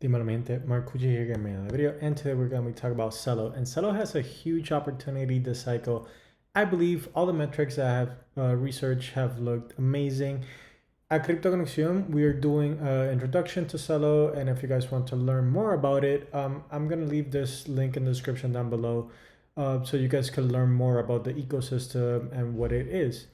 Dímelo, mi gente. Mark Cucci here again, another video, and today we're going to be talking about Celo. And Celo has a huge opportunity this cycle. I believe all the metrics that I have researched have looked amazing. At Crypto Conexión, we are doing an introduction to Celo, and if you guys want to learn more about it, I'm going to leave this link in the description down below so you guys can learn more about the ecosystem and what it is.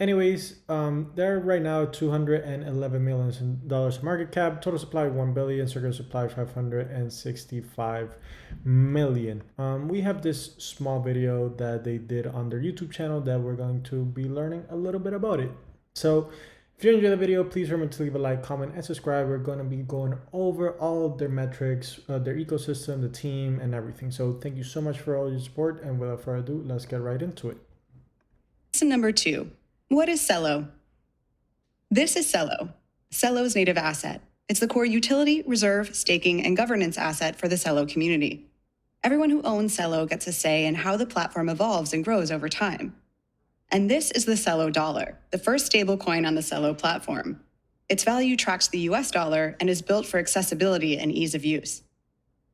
Anyways, they're right now $211 million market cap, total supply 1 billion, circular supply 565 million. We have this small video that they did on their YouTube channel that we're going to be learning a little bit about it. So if you enjoyed the video, please remember to leave a like, comment, and subscribe. We're going to be going over all of their metrics, their ecosystem, the team, and everything. So thank you so much for all your support, and without further ado, let's get right into it. Lesson number 2. What is Celo? This is Celo, Celo's native asset. It's the core utility, reserve, staking, and governance asset for the Celo community. Everyone who owns Celo gets a say in how the platform evolves and grows over time. And this is the Celo dollar, the first stablecoin on the Celo platform. Its value tracks the US dollar and is built for accessibility and ease of use.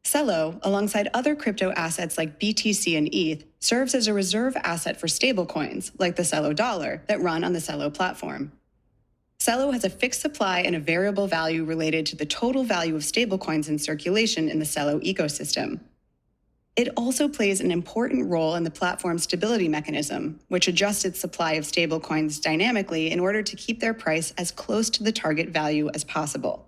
Celo, alongside other crypto assets like BTC and ETH, serves as a reserve asset for stablecoins, like the Celo dollar, that run on the Celo platform. Celo has a fixed supply and a variable value related to the total value of stablecoins in circulation in the Celo ecosystem. It also plays an important role in the platform's stability mechanism, which adjusts its supply of stablecoins dynamically in order to keep their price as close to the target value as possible.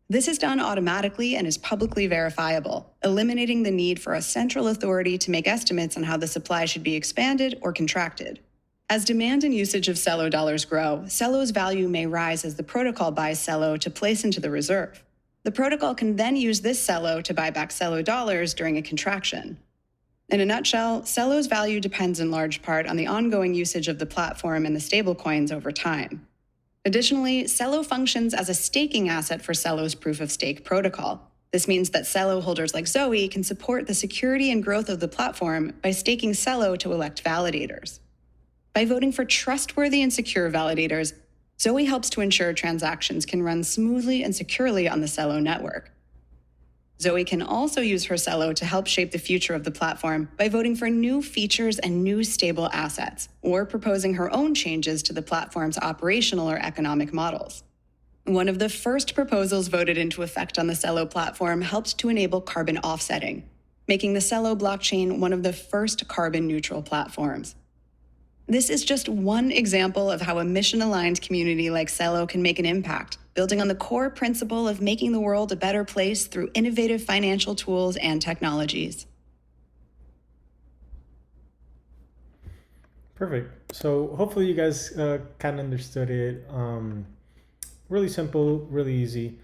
This is done automatically and is publicly verifiable, eliminating the need for a central authority to make estimates on how the supply should be expanded or contracted. As demand and usage of Celo dollars grow, Celo's value may rise as the protocol buys Celo to place into the reserve. The protocol can then use this Celo to buy back Celo dollars during a contraction. In a nutshell, Celo's value depends in large part on the ongoing usage of the platform and the stablecoins over time. Additionally, Celo functions as a staking asset for Celo's proof-of-stake protocol. This means that Celo holders like Zoe can support the security and growth of the platform by staking Celo to elect validators. By voting for trustworthy and secure validators, Zoe helps to ensure transactions can run smoothly and securely on the Celo network. Zoe can also use her Celo to help shape the future of the platform by voting for new features and new stable assets, or proposing her own changes to the platform's operational or economic models. One of the first proposals voted into effect on the Celo platform helped to enable carbon offsetting, making the Celo blockchain one of the first carbon-neutral platforms. This is just one example of how a mission-aligned community like Celo can make an impact, building on the core principle of making the world a better place through innovative financial tools and technologies. Perfect. So hopefully you guys kind of understood it. Really simple, really easy.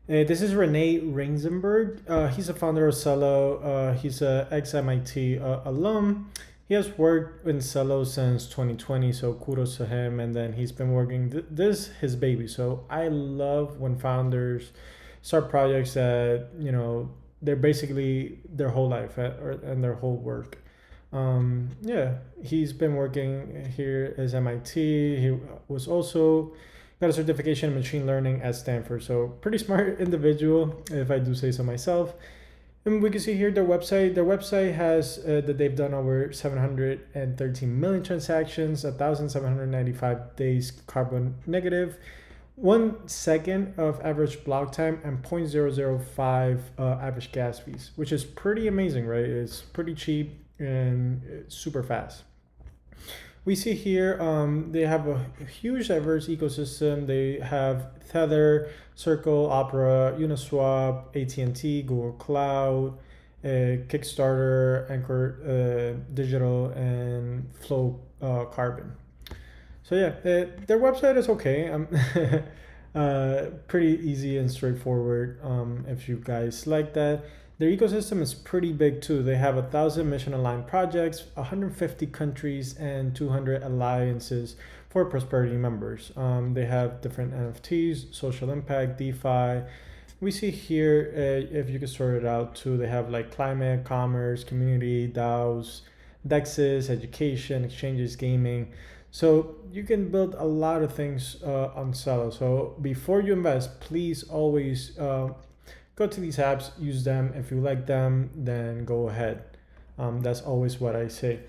This is Rene Ringsenberg. He's a founder of Celo. He's an ex-MIT alum. He has worked in Celo since 2020, so kudos to him. And then he's been working, this his baby. So I love when founders start projects that, they're basically their whole life and their whole work. Yeah, he's been working here as MIT. He was also got a certification in machine learning at Stanford. So pretty smart individual, if I do say so myself. And we can see here their website. Their website has that they've done over 713 million transactions, 1,795 days carbon negative, 1 second of average block time, and 0.005 average gas fees, which is pretty amazing, right? It's pretty cheap and super fast. We see here they have a huge diverse ecosystem. They have Tether, Circle, Opera, Uniswap, AT&T, Google Cloud, Kickstarter, Anchor Digital, and Flow Carbon. So yeah, their website is okay. Pretty easy and straightforward if you guys like that. Their ecosystem is pretty big too. They have 1,000 mission-aligned projects, 150 countries, and 200 alliances for prosperity members. They have different NFTs, social impact, DeFi. We see here, if you can sort it out too, they have like climate, commerce, community, DAOs, DEXs, education, exchanges, gaming. So you can build a lot of things on Celo. So before you invest, please always go to these apps, use them. If you like them, then go ahead. That's always what I say.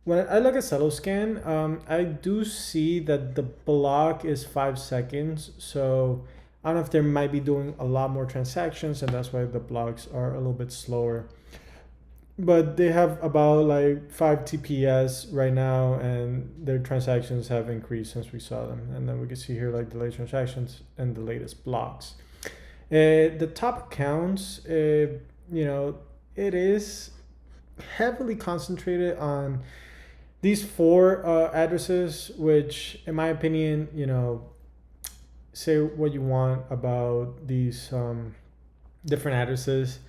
When I look at Celo scan, I do see that the block is 5 seconds. So I don't know if they might be doing a lot more transactions, and that's why the blocks are a little bit slower. But they have about like 5 TPS right now, and their transactions have increased since we saw them. And then we can see here like the latest transactions and the latest blocks. The top accounts, it is heavily concentrated on these four addresses, which, in my opinion, say what you want about these different addresses.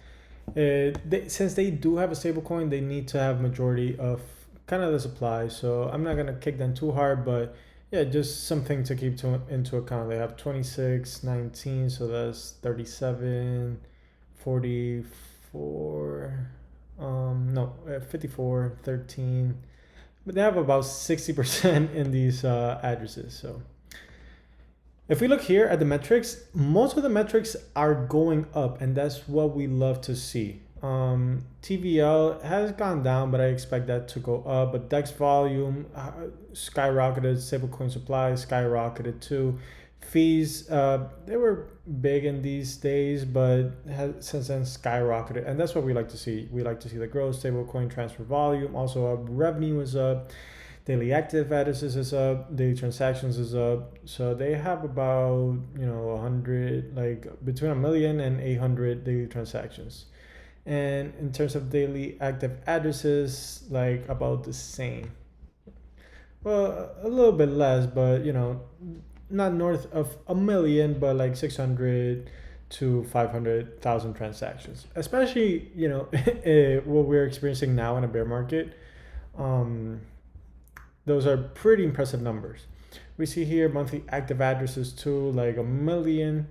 Since they do have a stablecoin, they need to have majority of kind of the supply. So I'm not gonna kick them too hard, but yeah, just something to keep into account. They have 26, 19, so that's 37, 44, 54, 13. But they have about 60% in these addresses. So if we look here at the metrics, most of the metrics are going up, and that's what we love to see. TVL has gone down, but I expect that to go up. But DEX volume skyrocketed, stablecoin supply skyrocketed too. Fees, they were big in these days, but has since then skyrocketed, and that's what we like to see. We like to see the growth, stablecoin transfer volume. Also, revenue is up. Daily active addresses is up, daily transactions is up. So they have about 100, like between 1 million and 800 daily transactions. And in terms of daily active addresses, like about the same. Well, a little bit less, but not north of 1 million, but like 600 to 500,000 transactions. Especially what we're experiencing now in a bear market. Those are pretty impressive numbers. We see here monthly active addresses too, like 1 million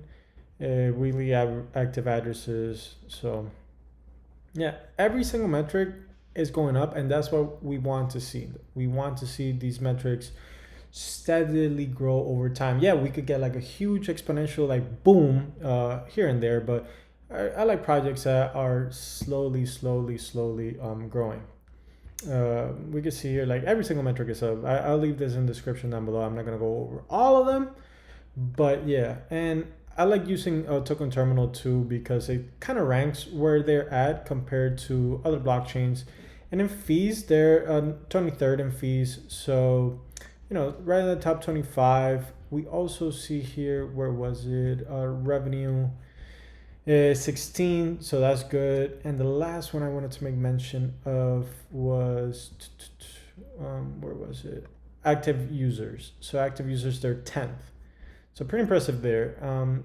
weekly active addresses. So yeah, every single metric is going up, and that's what we want to see. We want to see these metrics steadily grow over time. Yeah, we could get like a huge exponential like boom here and there, but I like projects that are slowly growing. We can see here like every single metric is up. I'll leave this in the description down below. I'm not gonna go over all of them, but yeah. And I like using token terminal too, because it kind of ranks where they're at compared to other blockchains. And in fees, they're 23rd in fees, so right in the top 25. We also see here, where was it, revenue 16, so that's good. And the last one I wanted to make mention of was where was it, active users. So active users, they're 10th, so pretty impressive there.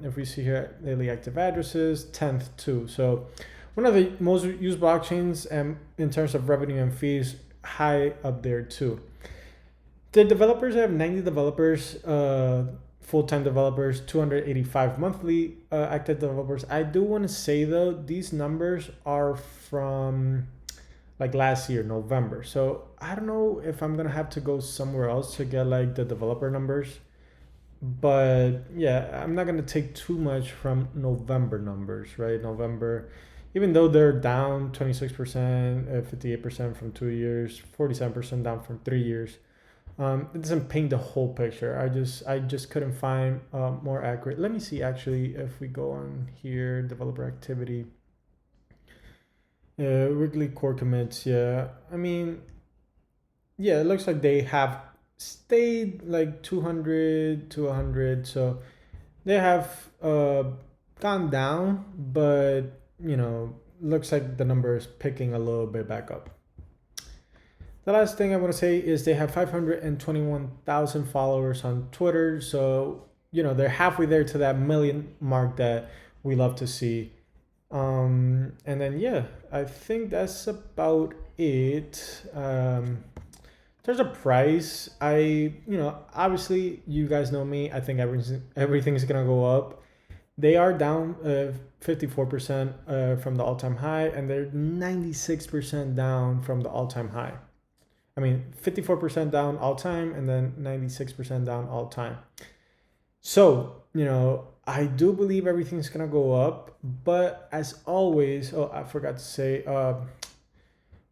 If we see here daily active addresses, 10th too. So one of the most used blockchains, and in terms of revenue and fees, high up there too. The developers, have 90 developers, full-time developers, 285 monthly active developers. I do want to say though, these numbers are from like last year, November. So I don't know if I'm gonna have to go somewhere else to get like the developer numbers. But yeah, I'm not gonna take too much from November numbers, right? November, even though they're down 26%, 58% from 2 years, 47% down from 3 years. It doesn't paint the whole picture. I just couldn't find more accurate. Let me see actually if we go on here, developer activity, weekly core commits. Yeah, I mean, yeah, it looks like they have stayed like 200 to 100. So they have gone down, but looks like the number is picking a little bit back up. The last thing I want to say is they have 521,000 followers on Twitter. So, they're halfway there to that million mark that we love to see. And then, yeah, I think that's about it. There's a price. Obviously, you guys know me. I think everything's going to go up. They are down 54% from the all-time high, and they're 96% down from the all-time high. 54% down all time, and then 96% down all time. So, I do believe everything's gonna go up, but as always, oh, I forgot to say, the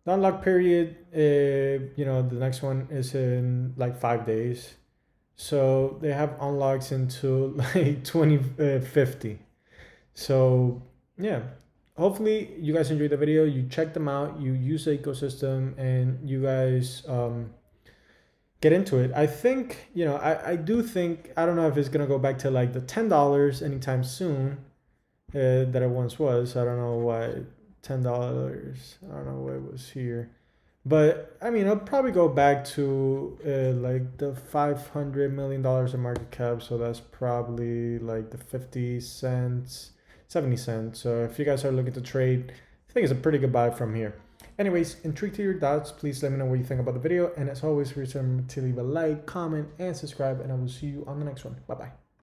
unlock period, the next one is in like 5 days. So they have unlocks into like 2050. So yeah, hopefully you guys enjoyed the video. You check them out, you use the ecosystem, and you guys get into it. I think, I do think, I don't know if it's gonna go back to like the $10 anytime soon that it once was. I don't know why $10. I don't know what it was here. But I mean, it'll probably go back to like the $500 million in market cap. So that's probably like the 50 cents, 70 cents. So if you guys are looking to trade, I think it's a pretty good buy from here. Anyways, intrigued to your thoughts, please let me know what you think about the video. And as always, remember to leave a like, comment, and subscribe. And I will see you on the next one. Bye-bye.